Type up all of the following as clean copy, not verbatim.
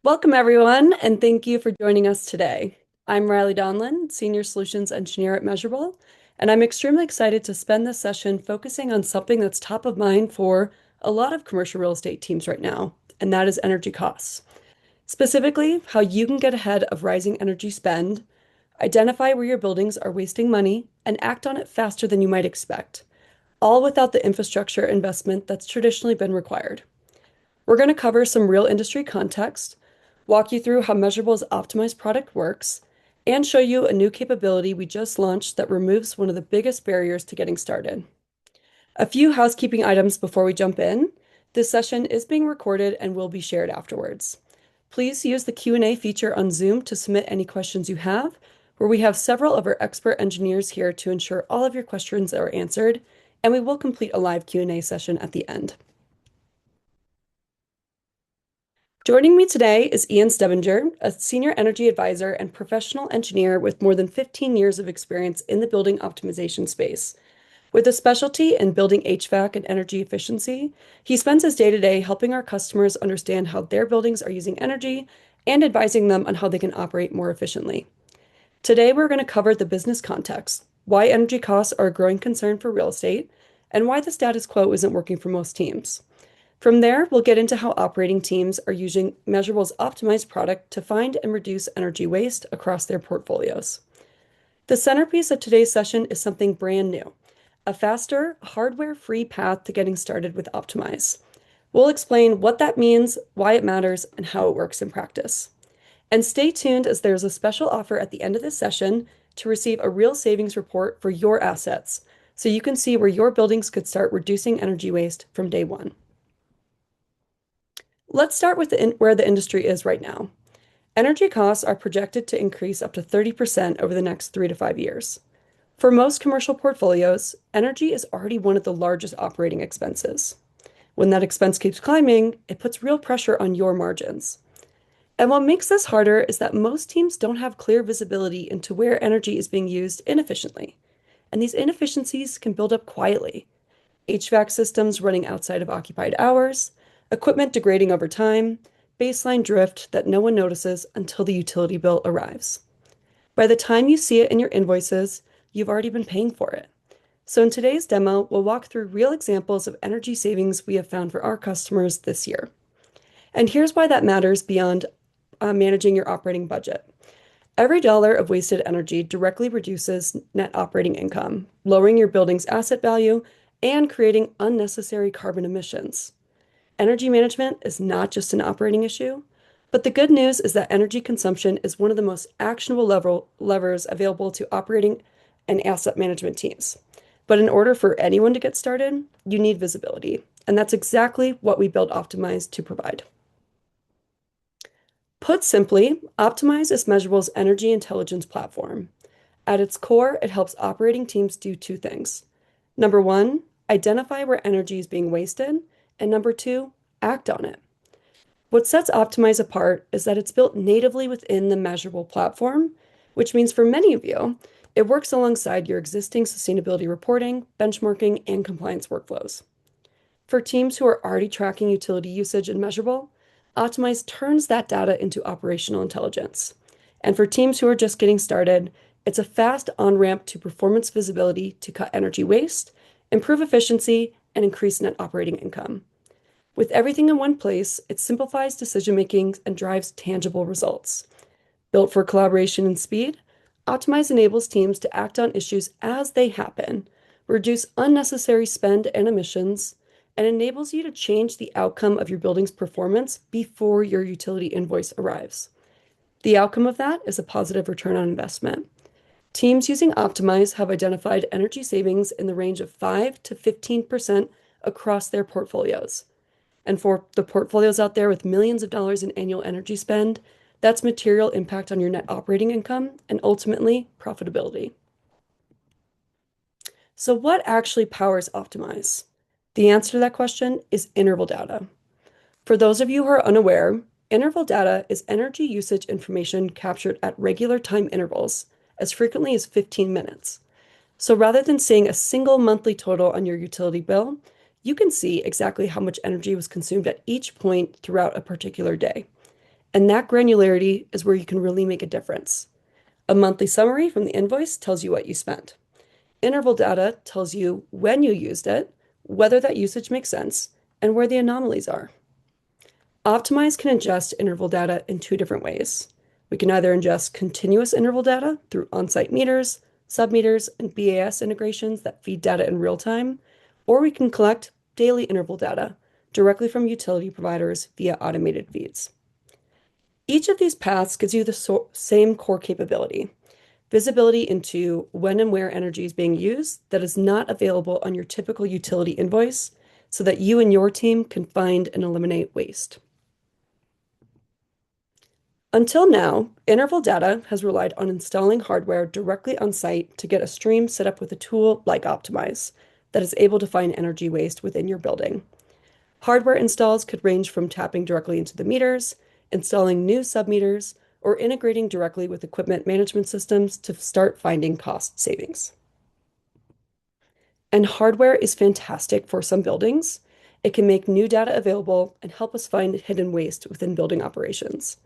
Welcome, everyone, and thank you for joining us today. I'm Riley Donlin, Senior Solutions Engineer at Measurabl, and I'm extremely excited to spend this session focusing on something that's top of mind for a lot of commercial real estate teams right now, and that is energy costs. Specifically, how you can get ahead of rising energy spend, identify where your buildings are wasting money, and act on it faster than you might expect, all without the infrastructure investment that's traditionally been required. We're going to cover some real industry context, walk you through how Measurabl's optimized product works, and show you a new capability we just launched that removes one of the biggest barriers to getting started. A few housekeeping items before we jump in. This session is being recorded and will be shared afterwards. Please use the Q&A feature on Zoom to submit any questions you have, where we have several of our expert engineers here to ensure all of your questions are answered, and we will complete a live Q&A session at the end. Joining me today is Ian Stevinger, a senior energy advisor and professional engineer with more than 15 years of experience in the building optimization space. With a specialty in building HVAC and energy efficiency, he spends his day-to-day helping our customers understand how their buildings are using energy and advising them on how they can operate more efficiently. Today, we're going to cover the business context, why energy costs are a growing concern for real estate, and why the status quo isn't working for most teams. From there, we'll get into how operating teams are using Measurabl's optimized product to find and reduce energy waste across their portfolios. The centerpiece of today's session is something brand new, a faster, hardware-free path to getting started with Optimize. We'll explain what that means, why it matters, and how it works in practice. And stay tuned as there's a special offer at the end of this session to receive a real savings report for your assets, so you can see where your buildings could start reducing energy waste from day one. Let's start with where the industry is right now. Energy costs are projected to increase up to 30% over the next 3 to 5 years. For most commercial portfolios, energy is already one of the largest operating expenses. When that expense keeps climbing, it puts real pressure on your margins. And what makes this harder is that most teams don't have clear visibility into where energy is being used inefficiently. And these inefficiencies can build up quietly. HVAC systems running outside of occupied hours, equipment degrading over time, baseline drift that no one notices until the utility bill arrives. By the time you see it in your invoices, you've already been paying for it. So in today's demo, we'll walk through real examples of energy savings we have found for our customers this year. And here's why that matters beyond managing your operating budget. Every dollar of wasted energy directly reduces net operating income, lowering your building's asset value and creating unnecessary carbon emissions. Energy management is not just an operating issue, but the good news is that energy consumption is one of the most actionable levers available to operating and asset management teams. But in order for anyone to get started, you need visibility, and that's exactly what we built Optimize to provide. Put simply, Optimize is Measurabl's energy intelligence platform. At its core, it helps operating teams do two things. Number one, identify where energy is being wasted, and number two, act on it. What sets Optimize apart is that it's built natively within the Measurabl platform, which means for many of you, it works alongside your existing sustainability reporting, benchmarking, and compliance workflows. For teams who are already tracking utility usage in Measurabl, Optimize turns that data into operational intelligence. And for teams who are just getting started, it's a fast on-ramp to performance visibility to cut energy waste, improve efficiency, and increase net operating income. With everything in one place, it simplifies decision-making and drives tangible results. Built for collaboration and speed, Optimize enables teams to act on issues as they happen, reduce unnecessary spend and emissions, and enables you to change the outcome of your building's performance before your utility invoice arrives. The outcome of that is a positive return on investment. Teams using Optimize have identified energy savings in the range of 5 to 15% across their portfolios. And for the portfolios out there with millions of dollars in annual energy spend, that's material impact on your net operating income and ultimately profitability. So what actually powers Optimize? The answer to that question is interval data. For those of you who are unaware, interval data is energy usage information captured at regular time intervals, as frequently as 15 minutes. So rather than seeing a single monthly total on your utility bill, you can see exactly how much energy was consumed at each point throughout a particular day. And that granularity is where you can really make a difference. A monthly summary from the invoice tells you what you spent. Interval data tells you when you used it, whether that usage makes sense, and where the anomalies are. Optimize can ingest interval data in two different ways. We can either ingest continuous interval data through on-site meters, submeters, and BAS integrations that feed data in real time, or we can collect daily interval data directly from utility providers via automated feeds. Each of these paths gives you the same core capability: visibility into when and where energy is being used that is not available on your typical utility invoice so that you and your team can find and eliminate waste. Until now, interval data has relied on installing hardware directly on site to get a stream set up with a tool like Optimize that is able to find energy waste within your building. Hardware installs could range from tapping directly into the meters, installing new submeters, or integrating directly with equipment management systems to start finding cost savings. And hardware is fantastic for some buildings. It can make new data available and help us find hidden waste within building operations.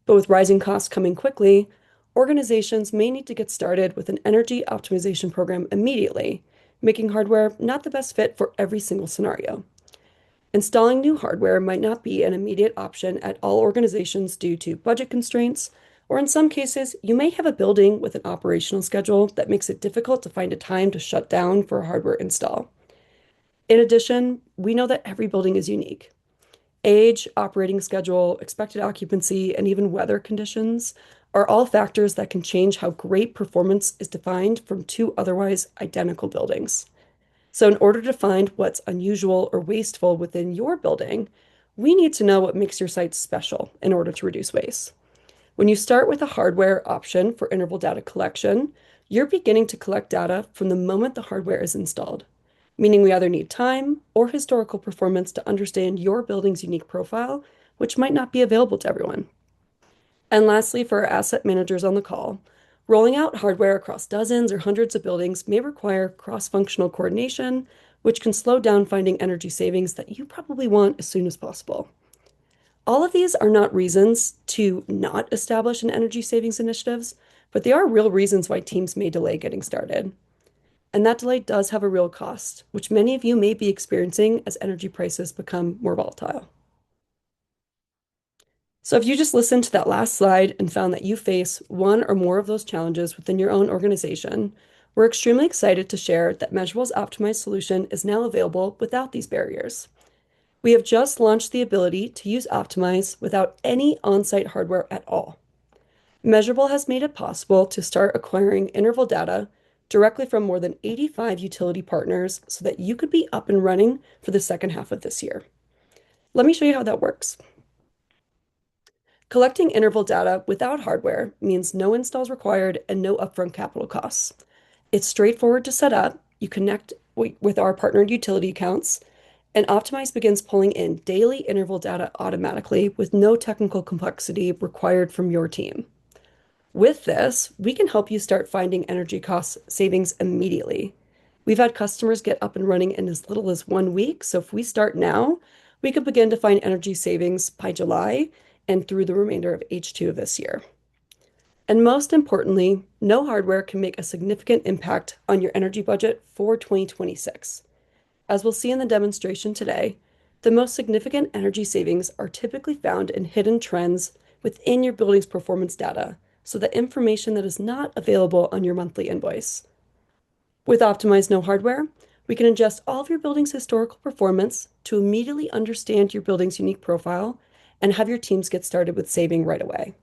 But with rising costs coming quickly, organizations may need to get started with an energy optimization program immediately, making hardware not the best fit for every single scenario. Installing new hardware might not be an immediate option at all organizations due to budget constraints, or in some cases, you may have a building with an operational schedule that makes it difficult to find a time to shut down for a hardware install. In addition, we know that every building is unique. Age, operating schedule, expected occupancy, and even weather conditions are all factors that can change how great performance is defined from two otherwise identical buildings. So, in order to find what's unusual or wasteful within your building, we need to know what makes your site special in order to reduce waste. When you start with a hardware option for interval data collection, you're beginning to collect data from the moment the hardware is installed, meaning we either need time or historical performance to understand your building's unique profile, which might not be available to everyone. And lastly, for our asset managers on the call, rolling out hardware across dozens or hundreds of buildings may require cross-functional coordination, which can slow down finding energy savings that you probably want as soon as possible. All of these are not reasons to not establish an energy savings initiatives, but they are real reasons why teams may delay getting started. And that delay does have a real cost, which many of you may be experiencing as energy prices become more volatile. So if you just listened to that last slide and found that you face one or more of those challenges within your own organization, we're extremely excited to share that Measurabl's optimized solution is now available without these barriers. We have just launched the ability to use Optimize without any on-site hardware at all. Measurabl has made it possible to start acquiring interval data directly from more than 85 utility partners so that you could be up and running for the second half of this year. Let me show you how that works. Collecting interval data without hardware means no installs required and no upfront capital costs. It's straightforward to set up. You connect with our partnered utility accounts, and Optimize begins pulling in daily interval data automatically with no technical complexity required from your team. With this, we can help you start finding energy cost savings immediately. We've had customers get up and running in as little as 1 week, so if we start now, we could begin to find energy savings by July and through the remainder of H2 of this year. And most importantly, no hardware can make a significant impact on your energy budget for 2026. As we'll see in the demonstration today, the most significant energy savings are typically found in hidden trends within your building's performance data, so the information that is not available on your monthly invoice. With Optimize No Hardware, we can ingest all of your building's historical performance to immediately understand your building's unique profile and have your teams get started with saving right away.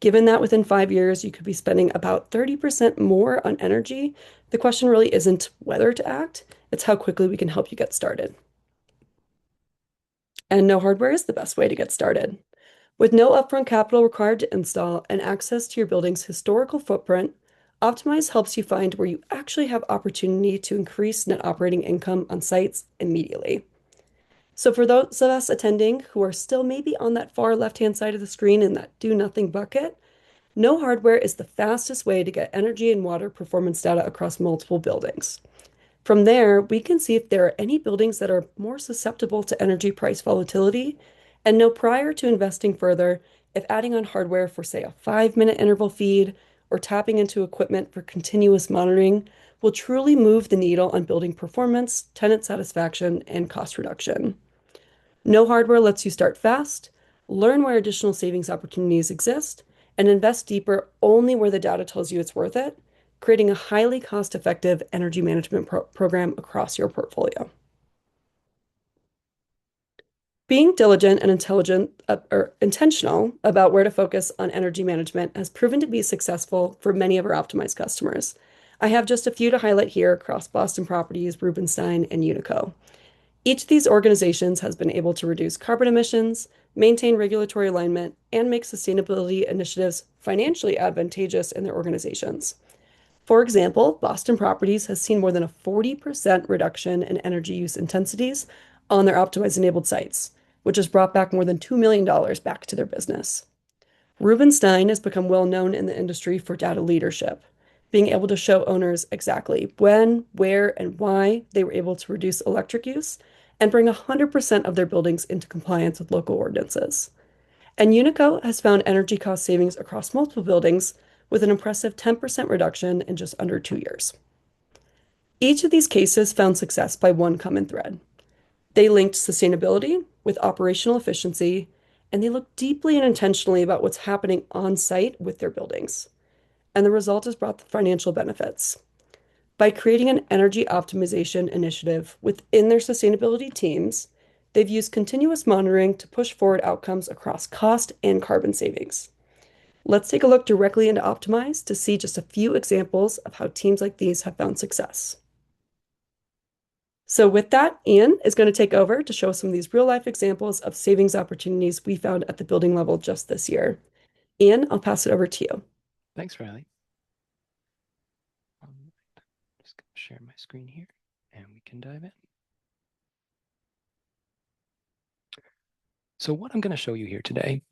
Given that within 5 years, you could be spending about 30% more on energy, the question really isn't whether to act, it's how quickly we can help you get started. And no hardware is the best way to get started. With no upfront capital required to install and access to your building's historical footprint, Optimize helps you find where you actually have opportunity to increase net operating income on sites immediately. So for those of us attending who are still maybe on that far left-hand side of the screen in that do nothing bucket, no hardware is the fastest way to get energy and water performance data across multiple buildings. From there, we can see if there are any buildings that are more susceptible to energy price volatility and know prior to investing further if adding on hardware for, say, a 5-minute interval feed or tapping into equipment for continuous monitoring will truly move the needle on building performance, tenant satisfaction, and cost reduction. No hardware lets you start fast, learn where additional savings opportunities exist, and invest deeper only where the data tells you it's worth it, creating a highly cost-effective energy management program across your portfolio. Being diligent and intentional about where to focus on energy management has proven to be successful for many of our optimized customers. I have just a few to highlight here across Boston Properties, Rubenstein, and Unico. Each of these organizations has been able to reduce carbon emissions, maintain regulatory alignment, and make sustainability initiatives financially advantageous in their organizations. For example, Boston Properties has seen more than a 40% reduction in energy use intensities on their optimized enabled sites, which has brought back more than $2 million back to their business. Rubenstein has become well known in the industry for data leadership, being able to show owners exactly when, where, and why they were able to reduce electric use and bring 100% of their buildings into compliance with local ordinances. And Unico has found energy cost savings across multiple buildings with an impressive 10% reduction in just under 2 years. Each of these cases found success by one common thread. They linked sustainability with operational efficiency, and they looked deeply and intentionally about what's happening on site with their buildings. And the result has brought the financial benefits. By creating an energy optimization initiative within their sustainability teams, they've used continuous monitoring to push forward outcomes across cost and carbon savings. Let's take a look directly into Optimize to see just a few examples of how teams like these have found success. So with that, Ian is going to take over to show some of these real-life examples of savings opportunities we found at the building level just this year. Ian, I'll pass it over to you. Thanks, Riley. Just going to share my screen here, and we can dive in. So what I'm going to show you here today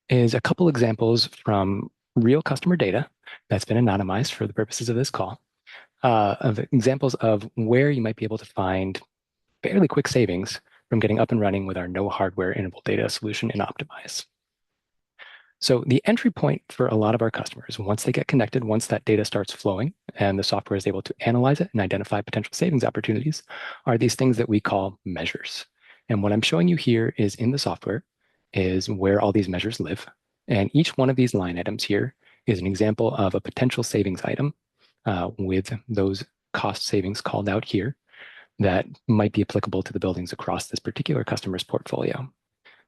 is a couple examples from real customer data that's been anonymized for the purposes of this call, of examples of where you might be able to find fairly quick savings from getting up and running with our no hardware interval data solution in Optimize. So the entry point for a lot of our customers, once they get connected, once that data starts flowing and the software is able to analyze it and identify potential savings opportunities, are these things that we call measures. And what I'm showing you here is in the software is where all these measures live. And each one of these line items here is an example of a potential savings item with those cost savings called out here that might be applicable to the buildings across this particular customer's portfolio.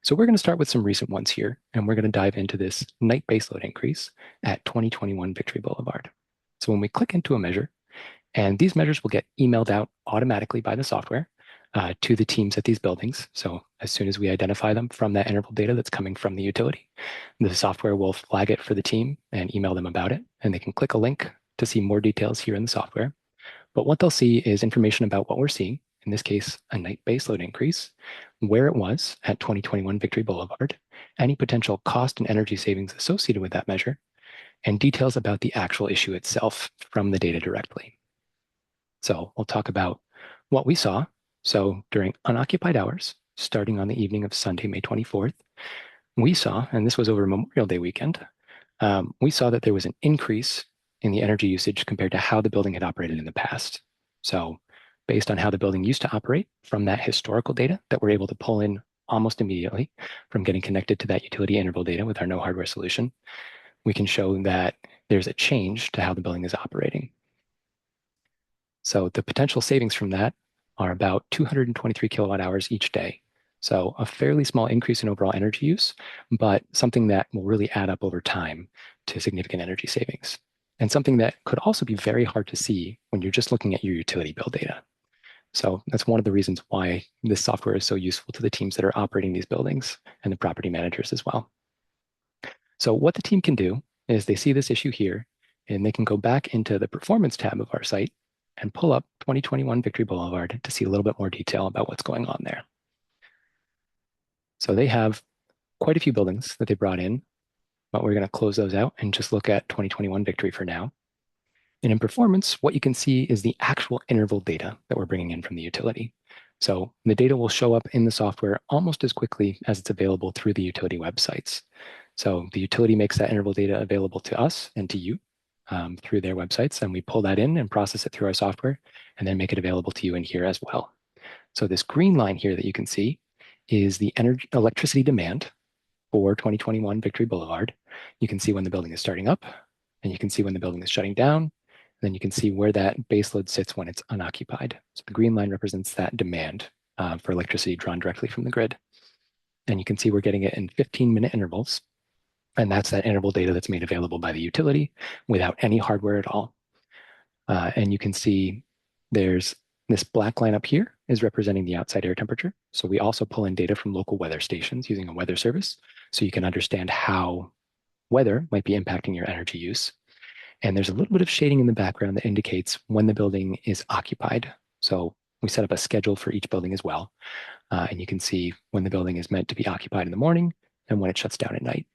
So we're going to start with some recent ones here, and we're going to dive into this night baseload increase at 2021 Victory Boulevard. So when we click into a measure, and these measures will get emailed out automatically by the software to the teams at these buildings. So as soon as we identify them from that interval data that's coming from the utility, the software will flag it for the team and email them about it, and they can click a link to see more details here in the software. But what they'll see is information about what we're seeing, in this case, a night baseload increase, where it was at 2021 Victory Boulevard, any potential cost and energy savings associated with that measure, and details about the actual issue itself from the data directly. So we'll talk about what we saw. So during unoccupied hours, starting on the evening of Sunday, May 24th, we saw, and this was over Memorial Day weekend, we saw that there was an increase in the energy usage compared to how the building had operated in the past. So based on how the building used to operate from that historical data that we're able to pull in almost immediately from getting connected to that utility interval data with our no hardware solution, we can show that there's a change to how the building is operating. So the potential savings from that are about 223 kilowatt hours each day. So a fairly small increase in overall energy use, but something that will really add up over time to significant energy savings. And something that could also be very hard to see when you're just looking at your utility bill data. So that's one of the reasons why this software is so useful to the teams that are operating these buildings and the property managers as well. So what the team can do is they see this issue here, and they can go back into the performance tab of our site and pull up 2021 Victory Boulevard to see a little bit more detail about what's going on there. So they have quite a few buildings that they brought in, but we're going to close those out and just look at 2021 Victory for now. And in performance, what you can see is the actual interval data that we're bringing in from the utility. So the data will show up in the software almost as quickly as it's available through the utility websites. So the utility makes that interval data available to us and to you through their websites, and we pull that in and process it through our software and then make it available to you in here as well. So this green line here that you can see is the electricity demand for 2021 Victory Boulevard. You can see when the building is starting up, and you can see when the building is shutting down. And then you can see where that baseload sits when it's unoccupied. So the green line represents that demand for electricity drawn directly from the grid. And you can see we're getting it in 15-minute intervals. And that's that interval data that's made available by the utility without any hardware at all. And you can see there's this black line up here is representing the outside air temperature. So we also pull in data from local weather stations using a weather service. So you can understand how weather might be impacting your energy use. And there's a little bit of shading in the background that indicates when the building is occupied. So we set up a schedule for each building as well. And you can see when the building is meant to be occupied in the morning and when it shuts down at night.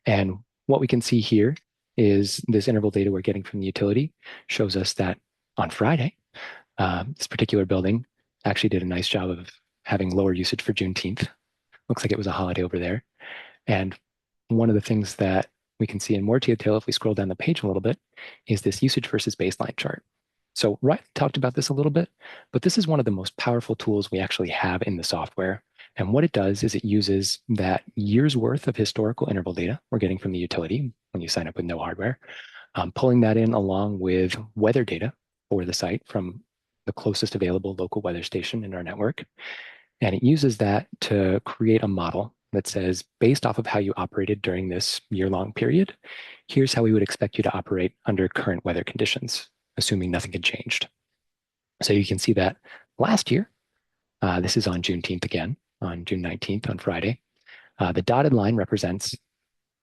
And what we can see here is this interval data we're getting from the utility shows us that on Friday, this particular building actually did a nice job of having lower usage for Juneteenth. Looks like it was a holiday over there. And one of the things that we can see in more detail if we scroll down the page a little bit is this usage versus baseline chart. So Ryan talked about this a little bit, but this is one of the most powerful tools we actually have in the software. And what it does is it uses that year's worth of historical interval data we're getting from the utility when you sign up with no hardware, pulling that in along with weather data for the site from the closest available local weather station in our network. And it uses that to create a model that says, based off of how you operated during this year-long period, here's how we would expect you to operate under current weather conditions, assuming nothing had changed. So you can see that last year, this is on Juneteenth again, on June 19th, on Friday. The dotted line represents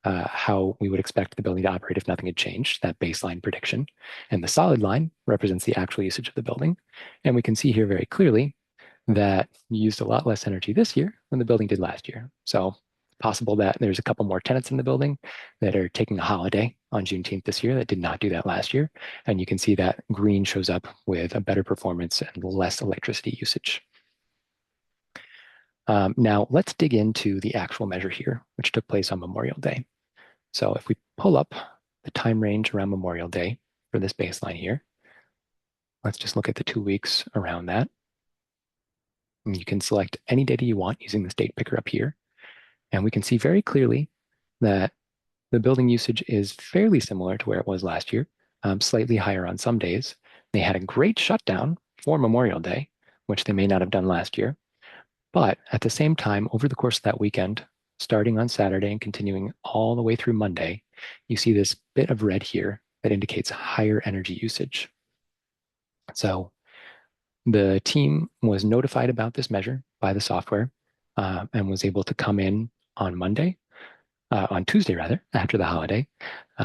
how we would expect the building to operate if nothing had changed, that baseline prediction. And the solid line represents the actual usage of the building. And we can see here very clearly that you used a lot less energy this year than the building did last year. So possible that there's a couple more tenants in the building that are taking a holiday on Juneteenth this year that did not do that last year. And you can see that green shows up with a better performance and less electricity usage. Now let's dig into the actual measure here, which took place on Memorial Day. So if we pull up the time range around Memorial Day for this baseline here, let's just look at the 2 weeks around that. And you can select any data you want using this date picker up here. And we can see very clearly that the building usage is fairly similar to where it was last year, slightly higher on some days. They had a great shutdown for Memorial Day, which they may not have done last year. But at the same time, over the course of that weekend, starting on Saturday and continuing all the way through Monday, you see this bit of red here that indicates higher energy usage. So the team was notified about this measure by the software and was able to come in on on Tuesday rather, after the holiday,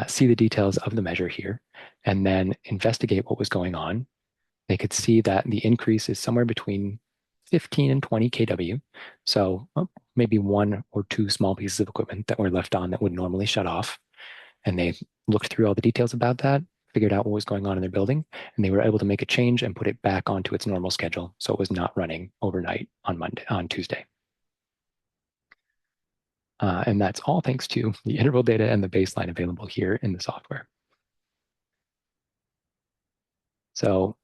see the details of the measure here, and then investigate what was going on. They could see that the increase is somewhere between 15 and 20 kW. So maybe one or two small pieces of equipment that were left on that would normally shut off. And they looked through all the details about that, figured out what was going on in their building, and they were able to make a change and put it back onto its normal schedule. So it was not running overnight on Tuesday. And that's all thanks to the interval data and the baseline available here in the software. So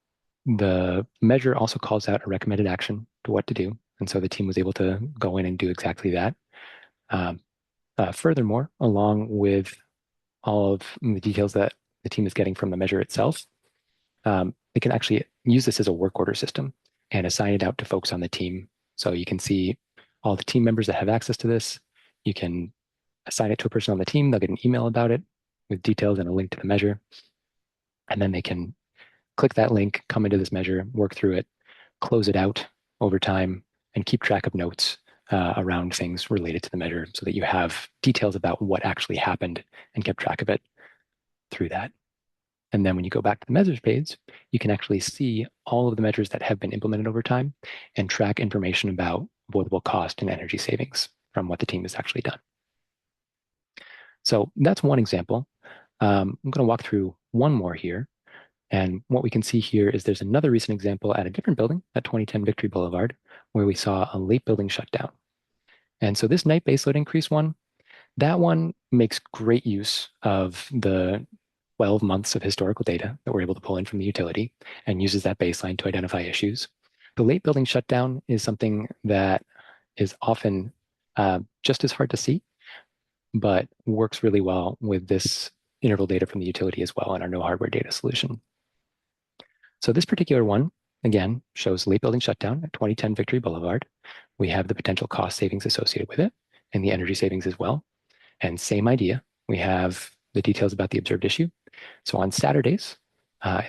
the measure also calls out a recommended action to what to do. And so the team was able to go in and do exactly that. Furthermore, along with all of the details that the team is getting from the measure itself, they can actually use this as a work order system and assign it out to folks on the team. So you can see all the team members that have access to this. You can assign it to a person on the team. They'll get an email about it with details and a link to the measure. And then they can click that link, come into this measure, work through it, close it out over time, and keep track of notes around things related to the measure so that you have details about what actually happened and kept track of it through that. And then when you go back to the measures page, you can actually see all of the measures that have been implemented over time and track information about avoidable cost and energy savings from what the team has actually done. So that's one example. I'm going to walk through one more here. And what we can see here is there's another recent example at a different building at 2010 Victory Boulevard, where we saw a late building shutdown. And so this night baseload increase one, That one makes great use of the 12 months of historical data that we're able to pull in from the utility and uses that baseline to identify issues. The late building shutdown is something that is often just as hard to see, but works really well with this interval data from the utility as well in our no hardware data solution. So this particular one, again, shows late building shutdown at 2010 Victory Boulevard. We have the potential cost savings associated with it and the energy savings as well. And same idea, we have the details about the observed issue. So on Saturdays,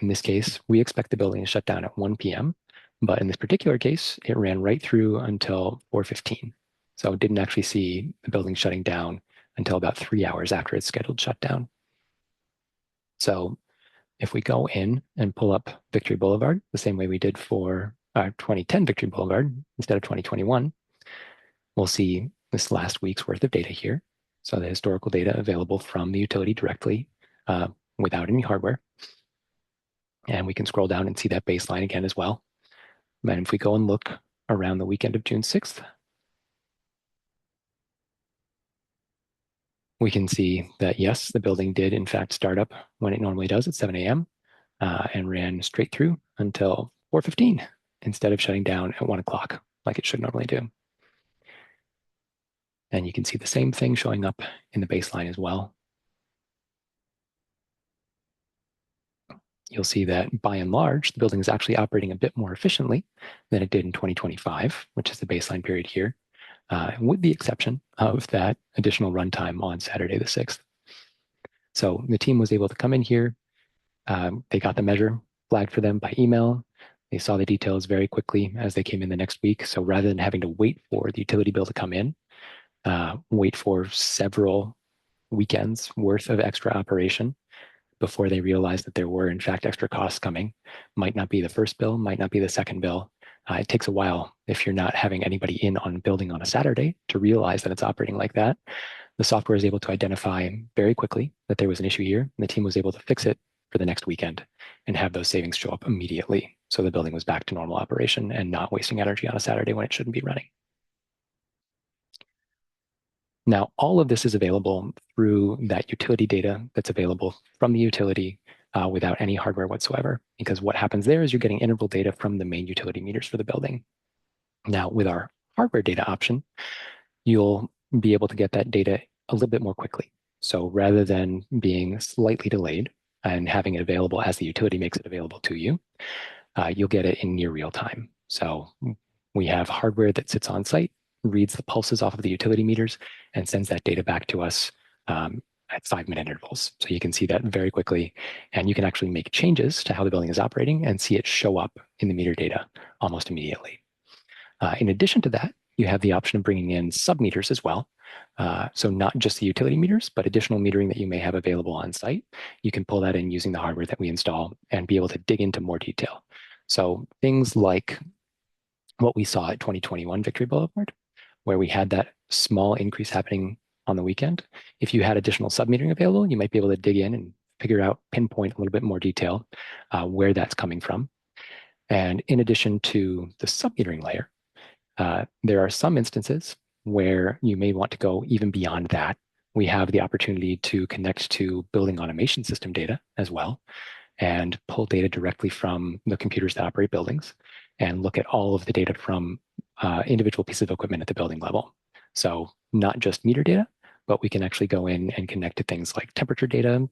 in this case, we expect the building to shut down at 1 p.m. But in this particular case, it ran right through until 4:15. So didn't actually see the building shutting down until about 3 hours after its scheduled shutdown. So if we go in and pull up Victory Boulevard, the same way we did for 2010 Victory Boulevard instead of 2021, we'll see this last week's worth of data here. So the historical data available from the utility directly without any hardware. And we can scroll down and see that baseline again as well. And if we go and look around the weekend of June 6th, we can see that yes, the building did in fact start up when it normally does at 7 a.m. And ran straight through until 4:15 instead of shutting down at 1 o'clock like it should normally do. And you can see the same thing showing up in the baseline as well. You'll see that by and large, the building is actually operating a bit more efficiently than it did in 2025, which is the baseline period here, with the exception of that additional runtime on Saturday the 6th. So the team was able to come in here. They got the measure flagged for them by email. They saw the details very quickly as they came in the next week. So rather than having to wait for the utility bill to come in, wait for several weekends worth of extra operation before they realized that there were in fact extra costs coming. Might not be the first bill, might not be the second bill. It takes a while if you're not having anybody in on building on a Saturday to realize that it's operating like that. The software is able to identify very quickly that there was an issue here, and the team was able to fix it for the next weekend and have those savings show up immediately. So the building was back to normal operation and not wasting energy on a Saturday when it shouldn't be running. Now, all of this is available through that utility data that's available from the utility without any hardware whatsoever, because what happens there is you're getting interval data from the main utility meters for the building. Now, with our hardware data option, you'll be able to get that data a little bit more quickly. So rather than being slightly delayed and having it available as the utility makes it available to you, you'll get it in near real time. So we have hardware that sits on site, reads the pulses off of the utility meters, and sends that data back to us at 5-minute intervals. So you can see that very quickly, and you can actually make changes to how the building is operating and see it show up in the meter data almost immediately. In addition to that, you have the option of bringing in sub-meters as well. So not just the utility meters, but additional metering that you may have available on site. You can pull that in using the hardware that we install and be able to dig into more detail. So things like what we saw at 2021 Victory Boulevard, where we had that small increase happening on the weekend. If you had additional sub-metering available, you might be able to dig in and figure out, pinpoint a little bit more detail where that's coming from. And in addition to the sub-metering layer, there are some instances where you may want to go even beyond that. We have the opportunity to connect to building automation system data as well and pull data directly from the computers that operate buildings and look at all of the data from individual pieces of equipment at the building level. So not just meter data, but we can actually go in and connect to things like temperature data,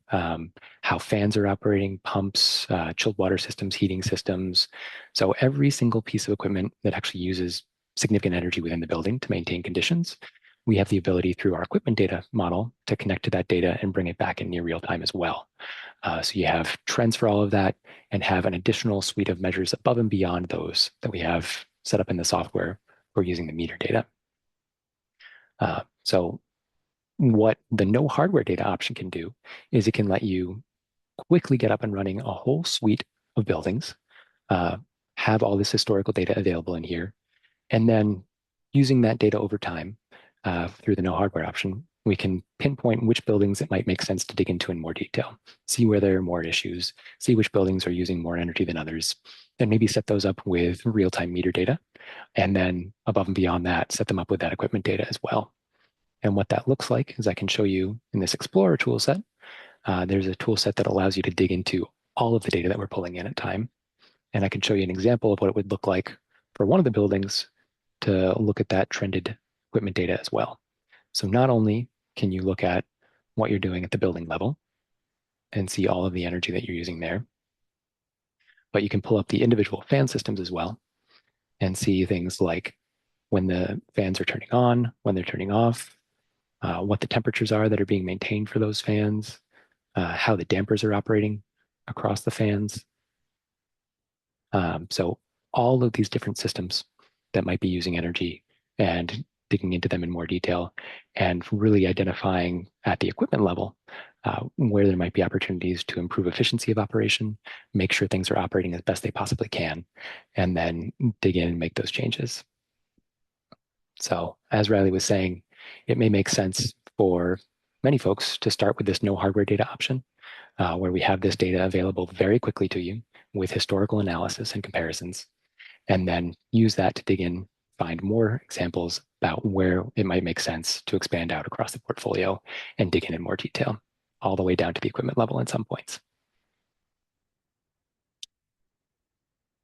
how fans are operating, pumps, chilled water systems, heating systems. So every single piece of equipment that actually uses significant energy within the building to maintain conditions, we have the ability through our equipment data model to connect to that data and bring it back in near real time as well. So you have trends for all of that and have an additional suite of measures above and beyond those that we have set up in the software for using the meter data. So what the no hardware data option can do is it can let you quickly get up and running a whole suite of buildings, have all this historical data available in here, and then using that data over time through the no hardware option, we can pinpoint which buildings it might make sense to dig into in more detail, see where there are more issues, see which buildings are using more energy than others, and maybe set those up with real-time meter data. And then above and beyond that, set them up with that equipment data as well. And what that looks like is I can show you in this Explorer tool set. There's a tool set that allows you to dig into all of the data that we're pulling in at time. And I can show you an example of what it would look like for one of the buildings to look at that trended equipment data as well. So not only can you look at what you're doing at the building level and see all of the energy that you're using there, but you can pull up the individual fan systems as well and see things like when the fans are turning on, when they're turning off, what the temperatures are that are being maintained for those fans, how the dampers are operating across the fans. So all of these different systems that might be using energy and digging into them in more detail and really identifying at the equipment level where there might be opportunities to improve efficiency of operation, make sure things are operating as best they possibly can, and then dig in and make those changes. So as Riley was saying, it may make sense for many folks to start with this no hardware data option, where we have this data available very quickly to you with historical analysis and comparisons, and then use that to dig in, find more examples about where it might make sense to expand out across the portfolio and dig in more detail, all the way down to the equipment level at some points.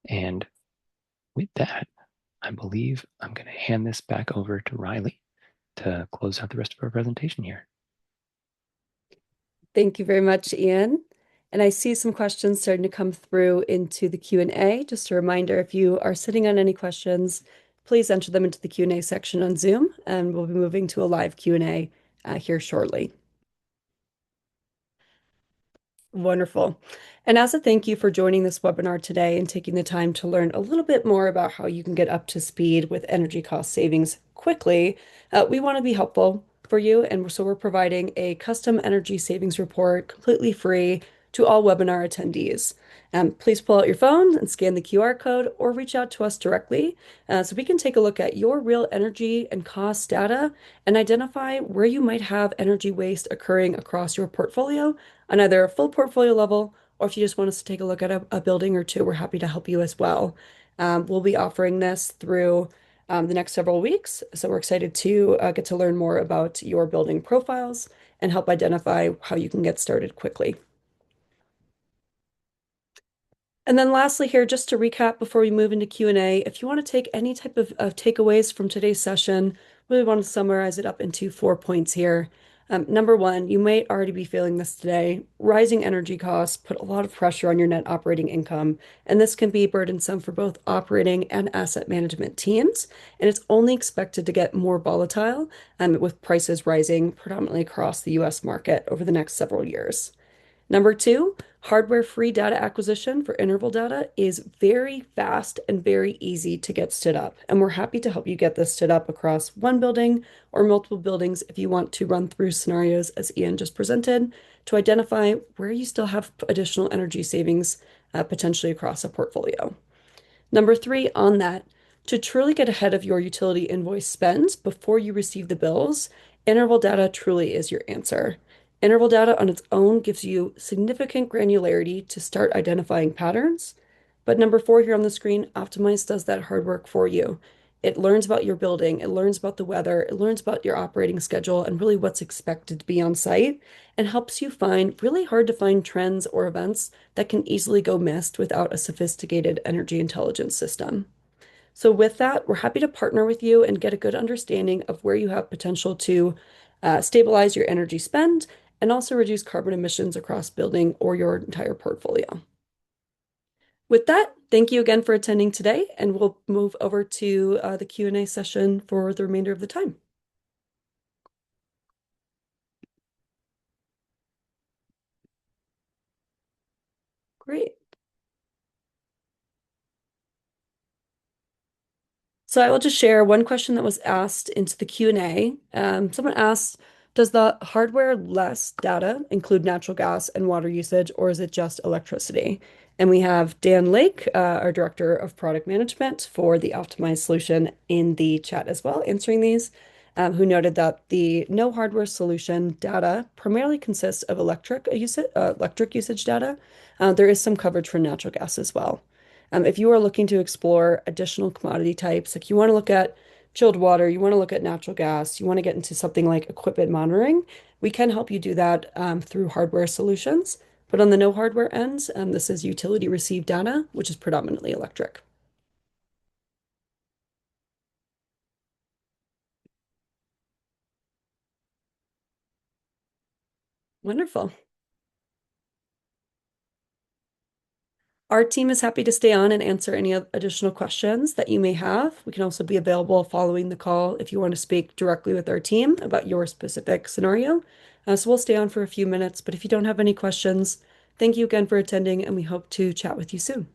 And with that, I believe I'm going to hand this back over to Riley to close out the rest of our presentation here. Thank you very much, Ian. And I see some questions starting to come through into the Q&A. Just a reminder, if you are sitting on any questions, please enter them into the Q&A section on Zoom, and we'll be moving to a live Q&A here shortly. Wonderful. And as a thank you for joining this webinar today and taking the time to learn a little bit more about how you can get up to speed with energy cost savings quickly, we want to be helpful for you. And so we're providing a custom energy savings report completely free to all webinar attendees. Please pull out your phone and scan the QR code or reach out to us directly so we can take a look at your real energy and cost data and identify where you might have energy waste occurring across your portfolio on either a full portfolio level, or if you just want us to take a look at a building or two, we're happy to help you as well. We'll be offering this through the next several weeks. So we're excited to get to learn more about your building profiles and help identify how you can get started quickly. And then lastly here, just to recap before we move into Q&A, if you want to take any type of takeaways from today's session, really want to summarize it up into 4 points here. Number one, you might already be feeling this today. Rising energy costs put a lot of pressure on your net operating income, and this can be burdensome for both operating and asset management teams. And it's only expected to get more volatile with prices rising predominantly across the US market over the next several years. Number two, hardware-free data acquisition for interval data is very fast and very easy to get stood up. And we're happy to help you get this stood up across one building or multiple buildings if you want to run through scenarios as Ian just presented to identify where you still have additional energy savings potentially across a portfolio. Number three, on that, to truly get ahead of your utility invoice spends before you receive the bills, interval data truly is your answer. Interval data on its own gives you significant granularity to start identifying patterns. But number four here on the screen, Optimize does that hard work for you. It learns about your building, it learns about the weather, it learns about your operating schedule and really what's expected to be on site, and helps you find really hard to find trends or events that can easily go missed without a sophisticated energy intelligence system. So with that, we're happy to partner with you and get a good understanding of where you have potential to stabilize your energy spend and also reduce carbon emissions across building or your entire portfolio. With that, thank you again for attending today, and we'll move over to the Q&A session for the remainder of the time. Great. So I will just share one question that was asked into the Q&A. Someone asked, does the hardware less data include natural gas and water usage, or is it just electricity? And we have Dan Lake, our Director of Product Management for the Optimized solution in the chat as well, answering these, who noted that the no hardware solution data primarily consists of electric usage data. There is some coverage for natural gas as well. If you are looking to explore additional commodity types, if you want to look at chilled water, you want to look at natural gas, you want to get into something like equipment monitoring, we can help you do that through hardware solutions. But on the no hardware ends, this is utility received data, which is predominantly electric. Wonderful. Our team is happy to stay on and answer any additional questions that you may have. We can also be available following the call if you want to speak directly with our team about your specific scenario. So we'll stay on for a few minutes, but if you don't have any questions, thank you again for attending, and we hope to chat with you soon.